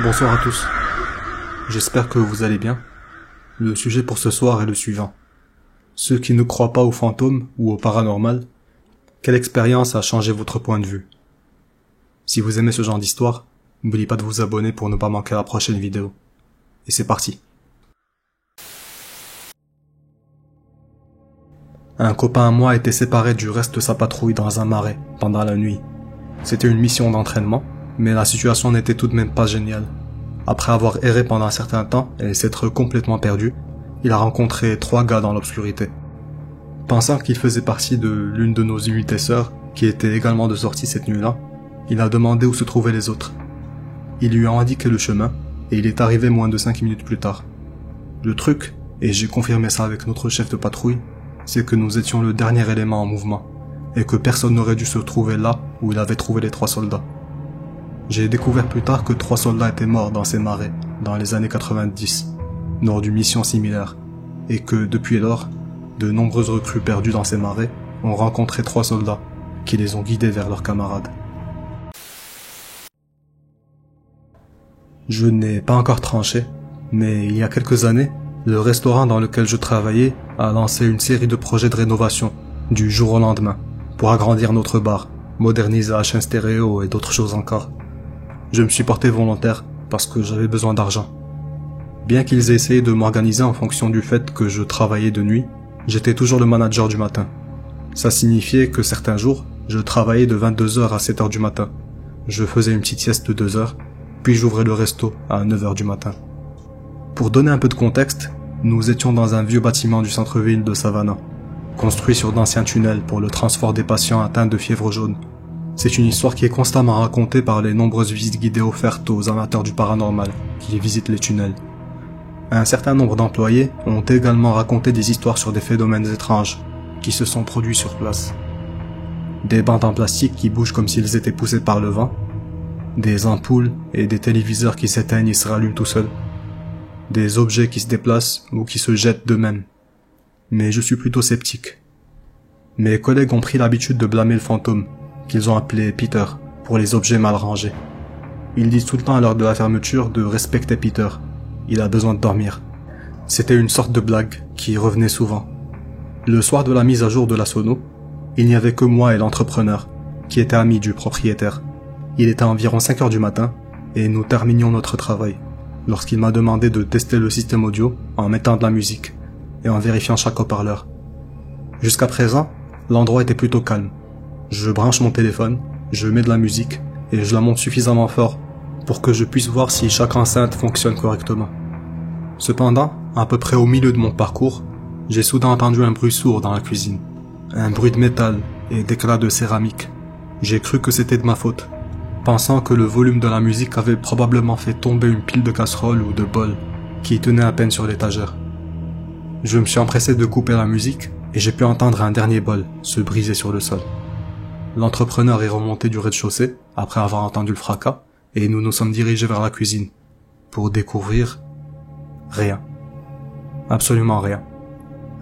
Bonsoir à tous. J'espère que vous allez bien. Le sujet pour ce soir est le suivant. Ceux qui ne croient pas aux fantômes ou au paranormal, quelle expérience a changé votre point de vue? Si vous aimez ce genre d'histoire, n'oubliez pas de vous abonner pour ne pas manquer la prochaine vidéo. Et c'est parti. Un copain à moi était séparé du reste de sa patrouille dans un marais pendant la nuit. C'était une mission d'entraînement, mais la situation n'était tout de même pas géniale. Après avoir erré pendant un certain temps et s'être complètement perdu, il a rencontré 3 gars dans l'obscurité. Pensant qu'il faisait partie de l'une de nos unités sœurs, qui était également de sortie cette nuit-là, il a demandé où se trouvaient les autres. Ils lui ont indiqué le chemin, et il est arrivé moins de 5 minutes plus tard. Le truc, et j'ai confirmé ça avec notre chef de patrouille, c'est que nous étions le dernier élément en mouvement, et que personne n'aurait dû se trouver là où il avait trouvé les 3 soldats. J'ai découvert plus tard que 3 soldats étaient morts dans ces marais, dans les années 90, lors d'une mission similaire, et que depuis lors, de nombreuses recrues perdues dans ces marais ont rencontré 3 soldats, qui les ont guidés vers leurs camarades. Je n'ai pas encore tranché, mais il y a quelques années, le restaurant dans lequel je travaillais a lancé une série de projets de rénovation, du jour au lendemain, pour agrandir notre bar, moderniser la chaîne stéréo et d'autres choses encore. Je me suis porté volontaire parce que j'avais besoin d'argent. Bien qu'ils aient essayé de m'organiser en fonction du fait que je travaillais de nuit, j'étais toujours le manager du matin. Ça signifiait que certains jours, je travaillais de 22h à 7h du matin. Je faisais une petite sieste de 2 heures, puis j'ouvrais le resto à 9h du matin. Pour donner un peu de contexte, nous étions dans un vieux bâtiment du centre-ville de Savannah, construit sur d'anciens tunnels pour le transport des patients atteints de fièvre jaune. C'est une histoire qui est constamment racontée par les nombreuses visites guidées offertes aux amateurs du paranormal qui visitent les tunnels. Un certain nombre d'employés ont également raconté des histoires sur des phénomènes étranges qui se sont produits sur place. Des bandes en plastique qui bougent comme s'ils étaient poussés par le vent, des ampoules et des téléviseurs qui s'éteignent et se rallument tout seuls, des objets qui se déplacent ou qui se jettent d'eux-mêmes. Mais je suis plutôt sceptique. Mes collègues ont pris l'habitude de blâmer le fantôme, qu'ils ont appelé Peter, pour les objets mal rangés. Ils disent tout le temps à l'heure de la fermeture de respecter Peter. Il a besoin de dormir. C'était une sorte de blague qui revenait souvent. Le soir de la mise à jour de la sono, il n'y avait que moi et l'entrepreneur, qui était ami du propriétaire. Il était environ 5h du matin, et nous terminions notre travail, lorsqu'il m'a demandé de tester le système audio en mettant de la musique, et en vérifiant chaque haut-parleur. Jusqu'à présent, l'endroit était plutôt calme. Je branche mon téléphone, je mets de la musique, et je la monte suffisamment fort pour que je puisse voir si chaque enceinte fonctionne correctement. Cependant, à peu près au milieu de mon parcours, j'ai soudain entendu un bruit sourd dans la cuisine. Un bruit de métal et d'éclats de céramique. J'ai cru que c'était de ma faute, pensant que le volume de la musique avait probablement fait tomber une pile de casseroles ou de bols qui tenaient à peine sur l'étagère. Je me suis empressé de couper la musique et j'ai pu entendre un dernier bol se briser sur le sol. L'entrepreneur est remonté du rez-de-chaussée après avoir entendu le fracas et nous nous sommes dirigés vers la cuisine pour découvrir rien. Absolument rien.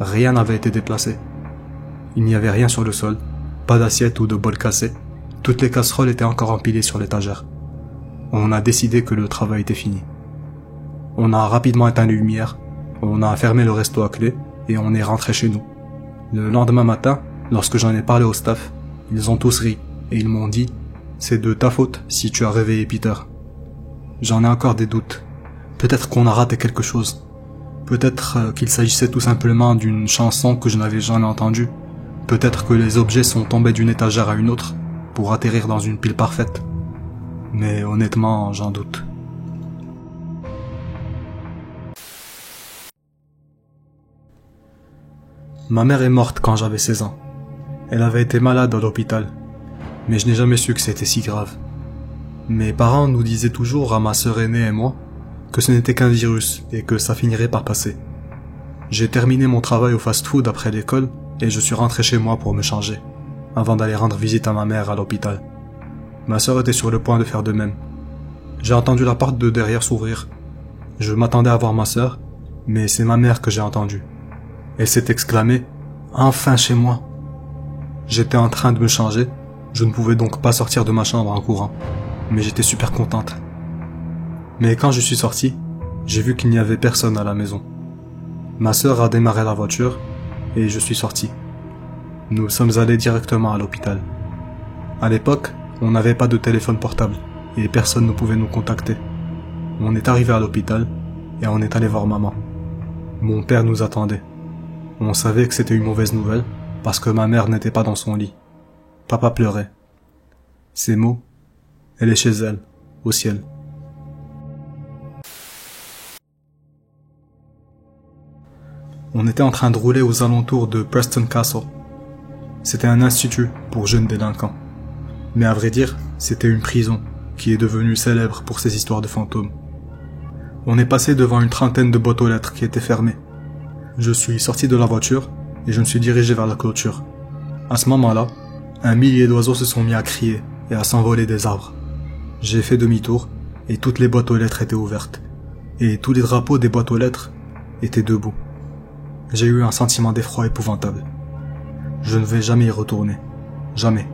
Rien n'avait été déplacé. Il n'y avait rien sur le sol, pas d'assiette ou de bol cassé. Toutes les casseroles étaient encore empilées sur l'étagère. On a décidé que le travail était fini. On a rapidement éteint les lumières, on a fermé le resto à clé et on est rentré chez nous. Le lendemain matin, lorsque j'en ai parlé au staff, ils ont tous ri et ils m'ont dit « C'est de ta faute si tu as réveillé Peter ». J'en ai encore des doutes. Peut-être qu'on a raté quelque chose. Peut-être qu'il s'agissait tout simplement d'une chanson que je n'avais jamais entendue. Peut-être que les objets sont tombés d'une étagère à une autre pour atterrir dans une pile parfaite. Mais honnêtement, j'en doute. Ma mère est morte quand j'avais 16 ans. Elle avait été malade à l'hôpital, mais je n'ai jamais su que c'était si grave. Mes parents nous disaient toujours, à ma sœur aînée et moi, que ce n'était qu'un virus et que ça finirait par passer. J'ai terminé mon travail au fast-food après l'école et je suis rentré chez moi pour me changer, avant d'aller rendre visite à ma mère à l'hôpital. Ma sœur était sur le point de faire de même. J'ai entendu la porte de derrière s'ouvrir. Je m'attendais à voir ma sœur, mais c'est ma mère que j'ai entendue. Elle s'est exclamée « Enfin chez moi !» J'étais en train de me changer, je ne pouvais donc pas sortir de ma chambre en courant, mais j'étais super contente. Mais quand je suis sorti, j'ai vu qu'il n'y avait personne à la maison. Ma sœur a démarré la voiture et je suis sorti. Nous sommes allés directement à l'hôpital. À l'époque, on n'avait pas de téléphone portable et personne ne pouvait nous contacter. On est arrivé à l'hôpital et on est allé voir maman. Mon père nous attendait. On savait que c'était une mauvaise nouvelle parce que ma mère n'était pas dans son lit. Papa pleurait. Ces mots, elle est chez elle, au ciel. On était en train de rouler aux alentours de Preston Castle. C'était un institut pour jeunes délinquants. Mais à vrai dire, c'était une prison qui est devenue célèbre pour ses histoires de fantômes. On est passé devant une trentaine de boîtes aux lettres qui étaient fermées. Je suis sorti de la voiture et je me suis dirigé vers la clôture. À ce moment-là, un millier d'oiseaux se sont mis à crier et à s'envoler des arbres. J'ai fait demi-tour et toutes les boîtes aux lettres étaient ouvertes. Et tous les drapeaux des boîtes aux lettres étaient debout. J'ai eu un sentiment d'effroi épouvantable. Je ne vais jamais y retourner. Jamais.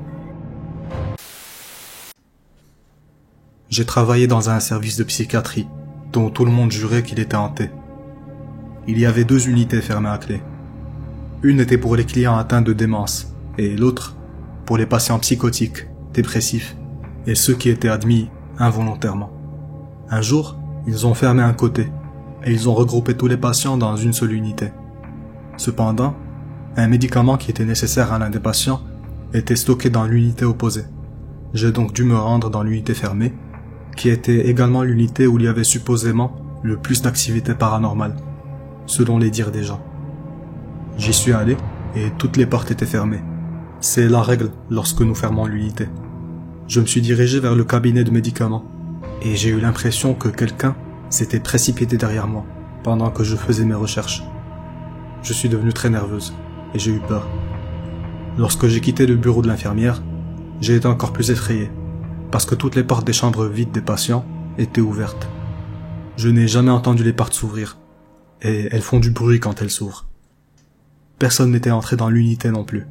J'ai travaillé dans un service de psychiatrie dont tout le monde jurait qu'il était hanté. Il y avait 2 unités fermées à clé. Une était pour les clients atteints de démence et l'autre pour les patients psychotiques, dépressifs et ceux qui étaient admis involontairement. Un jour, ils ont fermé un côté et ils ont regroupé tous les patients dans une seule unité. Cependant, un médicament qui était nécessaire à l'un des patients était stocké dans l'unité opposée. J'ai donc dû me rendre dans l'unité fermée, qui était également l'unité où il y avait supposément le plus d'activité paranormale, selon les dires des gens. J'y suis allé et toutes les portes étaient fermées. C'est la règle lorsque nous fermons l'unité. Je me suis dirigé vers le cabinet de médicaments et j'ai eu l'impression que quelqu'un s'était précipité derrière moi pendant que je faisais mes recherches. Je suis devenue très nerveuse et j'ai eu peur. Lorsque j'ai quitté le bureau de l'infirmière, j'ai été encore plus effrayé parce que toutes les portes des chambres vides des patients étaient ouvertes. Je n'ai jamais entendu les portes s'ouvrir et elles font du bruit quand elles s'ouvrent. Personne n'était entré dans l'unité non plus.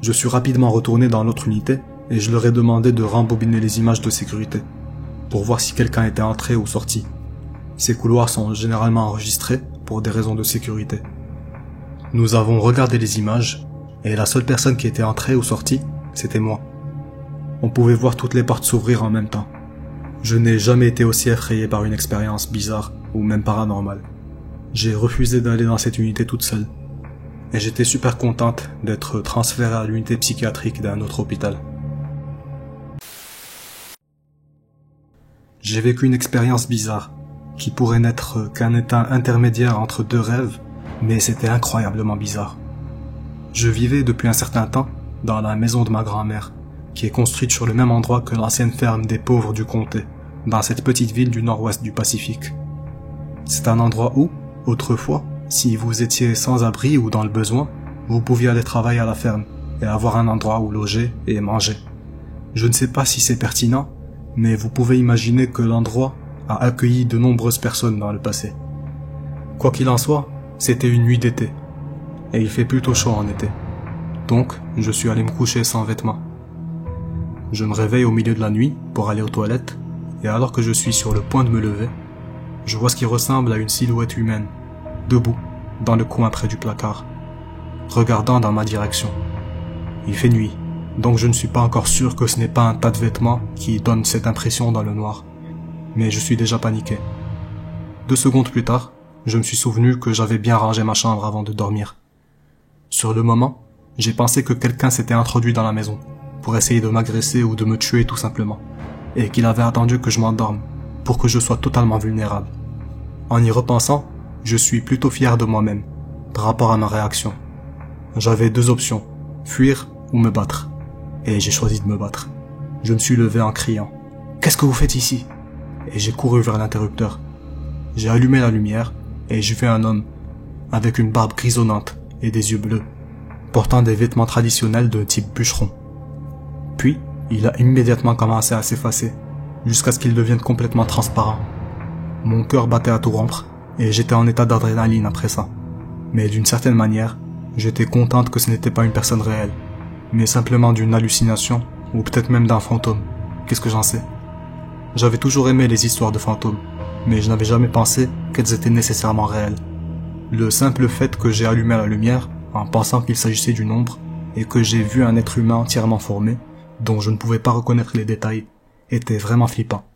Je suis rapidement retourné dans l'autre unité et je leur ai demandé de rembobiner les images de sécurité pour voir si quelqu'un était entré ou sorti. Ces couloirs sont généralement enregistrés pour des raisons de sécurité. Nous avons regardé les images et la seule personne qui était entrée ou sortie, c'était moi. On pouvait voir toutes les portes s'ouvrir en même temps. Je n'ai jamais été aussi effrayé par une expérience bizarre ou même paranormale. J'ai refusé d'aller dans cette unité toute seule. Et j'étais super contente d'être transférée à l'unité psychiatrique d'un autre hôpital. J'ai vécu une expérience bizarre, qui pourrait n'être qu'un état intermédiaire entre 2 rêves, mais c'était incroyablement bizarre. Je vivais depuis un certain temps dans la maison de ma grand-mère, qui est construite sur le même endroit que l'ancienne ferme des pauvres du comté, dans cette petite ville du nord-ouest du Pacifique. C'est un endroit où, autrefois, si vous étiez sans abri ou dans le besoin, vous pouviez aller travailler à la ferme et avoir un endroit où loger et manger. Je ne sais pas si c'est pertinent, mais vous pouvez imaginer que l'endroit a accueilli de nombreuses personnes dans le passé. Quoi qu'il en soit, c'était une nuit d'été, et il fait plutôt chaud en été. Donc, je suis allé me coucher sans vêtements. Je me réveille au milieu de la nuit pour aller aux toilettes, et alors que je suis sur le point de me lever, je vois ce qui ressemble à une silhouette humaine, debout, dans le coin près du placard, regardant dans ma direction. Il fait nuit, donc je ne suis pas encore sûr que ce n'est pas un tas de vêtements qui donne cette impression dans le noir. Mais je suis déjà paniqué. 2 secondes plus tard, je me suis souvenu que j'avais bien rangé ma chambre avant de dormir. Sur le moment, j'ai pensé que quelqu'un s'était introduit dans la maison, pour essayer de m'agresser ou de me tuer tout simplement, et qu'il avait attendu que je m'endorme, pour que je sois totalement vulnérable. En y repensant, je suis plutôt fier de moi-même, par rapport à ma réaction. J'avais 2 options, fuir ou me battre. Et j'ai choisi de me battre. Je me suis levé en criant « Qu'est-ce que vous faites ici ?» Et j'ai couru vers l'interrupteur. J'ai allumé la lumière et j'ai vu un homme, avec une barbe grisonnante et des yeux bleus, portant des vêtements traditionnels de type bûcheron. Puis, il a immédiatement commencé à s'effacer, jusqu'à ce qu'il devienne complètement transparent. Mon cœur battait à tout rompre, et j'étais en état d'adrénaline après ça. Mais d'une certaine manière, j'étais contente que ce n'était pas une personne réelle, mais simplement d'une hallucination, ou peut-être même d'un fantôme. Qu'est-ce que j'en sais? J'avais toujours aimé les histoires de fantômes, mais je n'avais jamais pensé qu'elles étaient nécessairement réelles. Le simple fait que j'ai allumé la lumière, en pensant qu'il s'agissait d'une ombre, et que j'ai vu un être humain entièrement formé, dont je ne pouvais pas reconnaître les détails, était vraiment flippant.